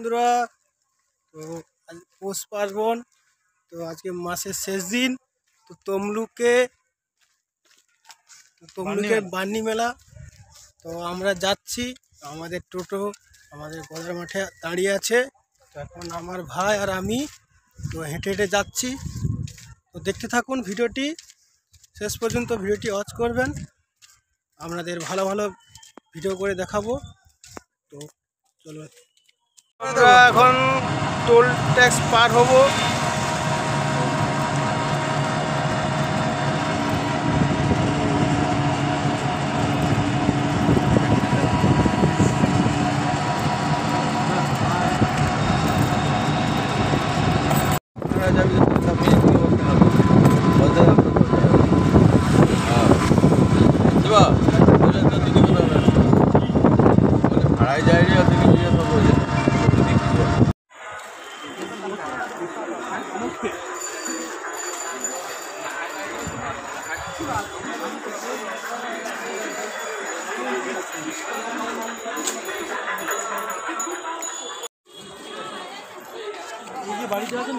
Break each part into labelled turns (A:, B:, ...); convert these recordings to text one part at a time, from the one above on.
A: বন্ধুরা, তো আজ পৌষ পার্বণ, তো আজকে মাসের শেষ দিন। তো তমলুকে বান্নি মেলা। তো আমরা যাচ্ছি, আমাদের টোটো আমাদের গদার মাঠে দাঁড়িয়ে আছে। তো এখন আমার ভাই আর আমি তো হেঁটে হেঁটে যাচ্ছি। তো দেখতে থাকুন ভিডিওটি শেষ পর্যন্ত, ভিডিওটি ওয়াচ করবেন, আপনাদের ভালো ভালো ভিডিও করে দেখাবো। তো চলো, আমরা এখন টোল ট্যাক্স পার হব। বাড়িতে আছে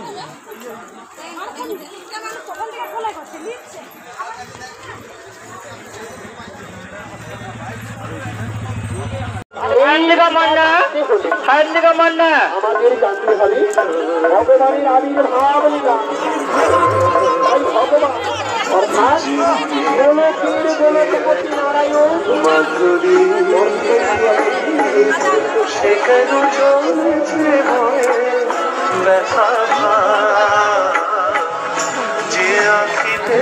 A: না
B: আমাদের গান্ধী হবে ভগবানের আবির্ভাব লীলা। ভগবান অর্থাৎ গোলকপতি নারায়ণ সেখানে চলছে ব্যথা যে আঁখিতে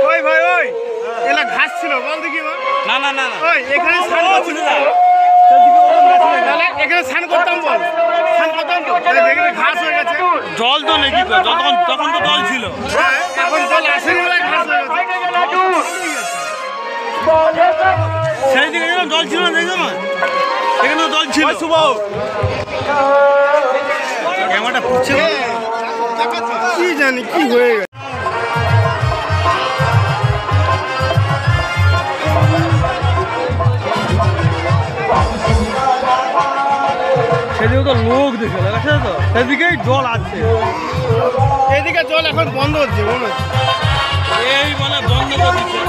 A: ওই ভাই, ওই এলা ঘাস ছিল, বল দেখি। না না না, ওই এখানে স্নান করছিল, এখানে স্নান করতাম, বল স্নান করতাম তো, এখানে ঘাস হয়ে গেছে।
C: জল তো নেই, কি তখন তো জল ছিল,
A: এখন জল আসেনি বলে ঘাস হয়ে গেছে।
C: সেই দিকে জল ছিল না, দেখো না এখানে জল ছিল। শুভ ক্যামেরাটা ফুটছে,
A: কি জানি কি হয়ে গেছে।
C: সেদিকে তো লোক দেখে লাগছে, তো সেদিকেই জল আছে,
A: এদিকে জল এখন বন্ধ হচ্ছে মনে হচ্ছে।
C: এই বলে বন্ধ করে দিচ্ছে।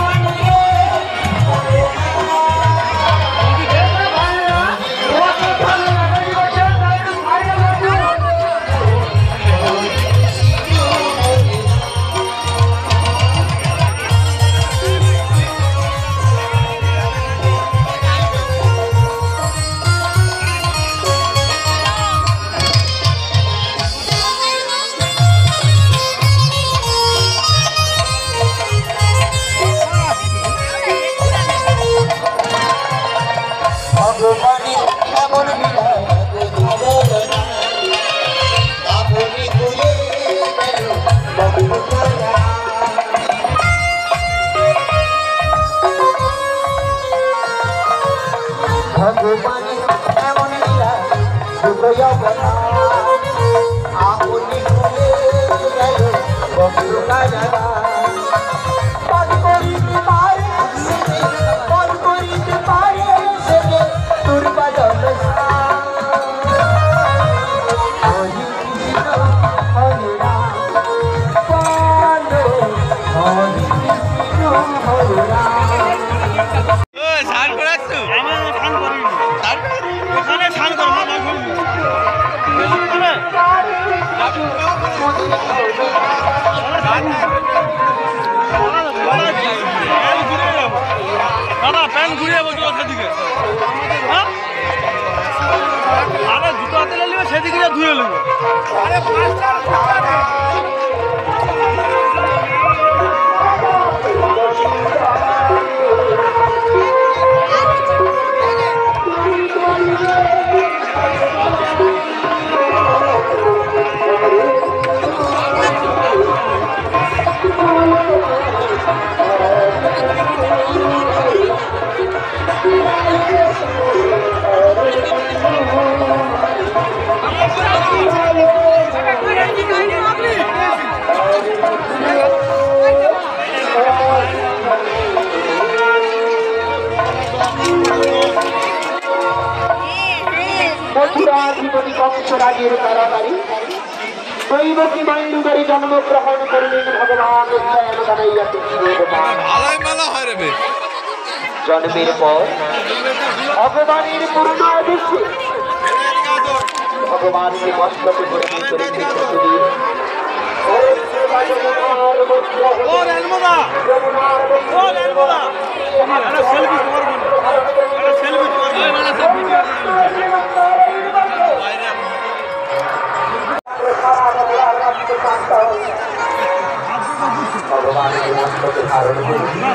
B: ভগবানের এমন লীলা শুভয় বলা আপনি ভুলে গেল বন্ধু কাজা পদ করিতে পারে সেবে তোর বাদল হরি কৃষ্ণ হরে রাম হরি কৃষ্ণ হরে রাম।
C: দাদা প্যান্ট ঘুরিয়ে বলছো সেদিকে, আরে জুতো হাতে নিলে সেদিকে ধুয়ে নেবো।
B: মথুরাধিপতি কংসরাজের তাড়াতাড়ি দৈবকী মাইলুগারি জন্মগ্রহণ করিলেন ভগবান জন্মের পর ভগবানের পূর্ণাদেশে ভগবানকে মস্তকে গ্রহণ করেছেন ভগবানকে মস্তকে ধারণ করেছেন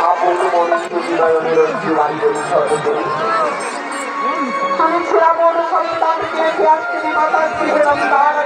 B: আপন মনুষ্য বিনয়নের জীবন সর্বদরি তুলসীরামন সন্তানকে ত্যাগী মাতা গৃহে রমদান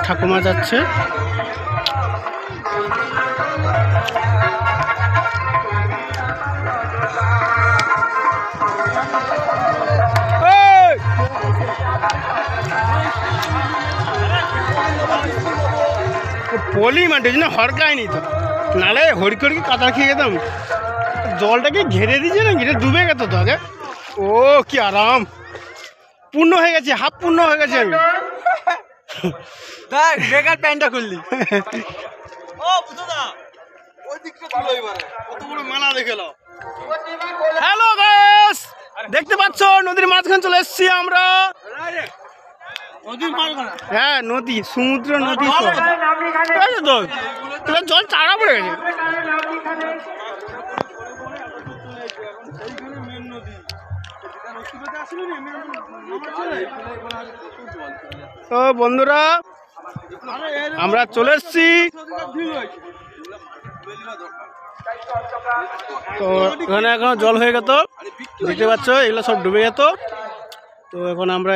A: ঠাকুমা যাচ্ছে। পলি মাঠে জন্য হরকায়নি তো, নালে হরি করে কাতার খেয়ে যেতাম। জলটাকে ঘেরে দিয়েছে না, ঘিরে ডুবে গেত তো আগে। ও কি আরাম, পূর্ণ হয়ে গেছে, হাফ পূর্ণ হয়ে গেছে আমি। দেখ বেকার প্যান্টটা খুললি। ও বুঝদা ওই দিকটা ভালো এবারে কত বড় মেলা দেখেলো। হ্যালো গাইস, দেখতে পাচ্ছ নদীর মাঝখানে চলে এসেছি আমরা। নদীর মাঝখানে? হ্যাঁ নদী, সমুদ্র নদী তো। জল চারা পড়ে গেছে। তো বন্ধুরা আমরা চলে এসছি। তো এখানে এখন জল হয়ে গেত, দেখতে পাচ্ছ এগুলো সব ডুবে যেত। তো এখন আমরা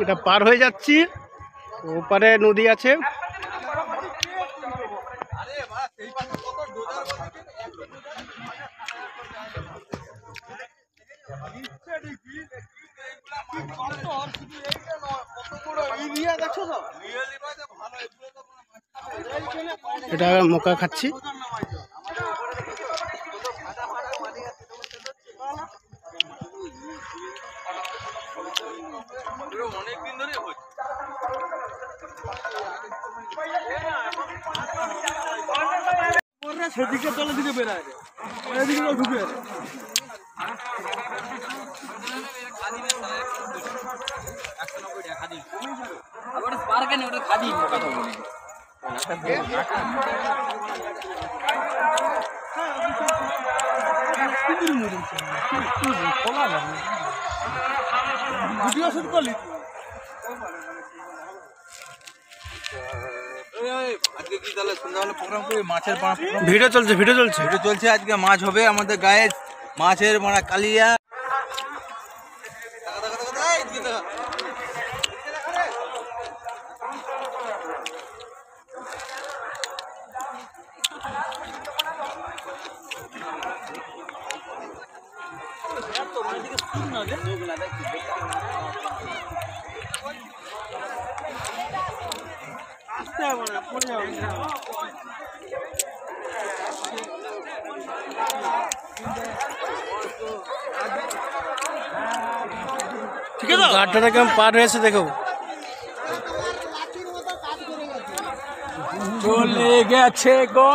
A: এটা পার হয়ে যাচ্ছি, ওপারে নদী আছে। এটা মক্কা খাচ্ছি। সেদিকে তলের দিকে বেড়ায়, এদিকে ঢুকে ভিডিও শুট করলি?
D: আজকে কি তাহলে সন্ধ্যাবেলা প্রোগ্রাম করি? মাছের
A: ভিডিও চলছে, ভিডিও চলছে,
D: ভিডিও চলছে। আজকে মাছ হবে আমাদের গায়ে, মাছের মারা কালিয়া।
A: ঠিক আছে, ঘাটটা কেমন পার হয়েছে দেখো।
D: চলে গেছে গো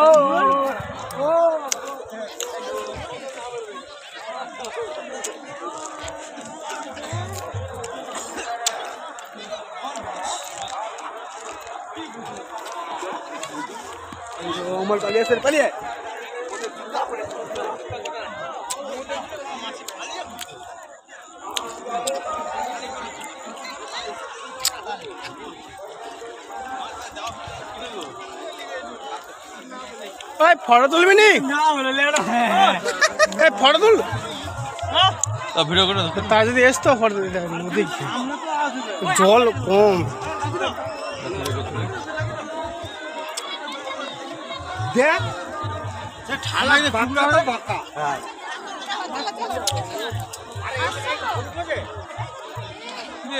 A: আমার পালিয়ে স্যার পালিয়ে। ফটো তুলবি নি? ফটো তুল।
D: ভিডিও করে দাও।
A: তা যদি এসতো ফটো দিতে হবে, নদী কি? জল কম। দেখ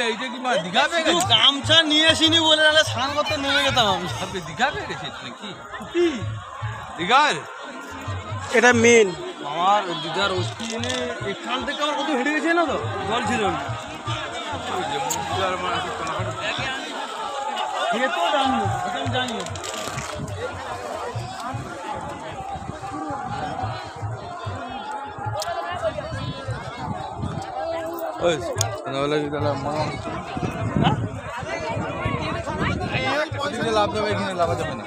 D: এইটা কি মা দীঘা পেয়ে গেছে?
C: গামছা নিয়ে আসিনি বলে তাহলে স্নান করতে নেমে যেতাম আমি।
D: আপনি দীঘা পেয়ে গেছিস নাকি? দীঘার
A: এটা মেন।
C: আমার দিদার ওষুধ এনে এখান থেকে আমার কত হেঁটে গেছে না তো, জল ছিল না। খেতেও জানি না, এটা আমি জানি না।
D: ওই সন্ধ্যাবেলা কি তাহলে মামা ওদিকে লাভ দেবে, এখানে লাভা যাবে না।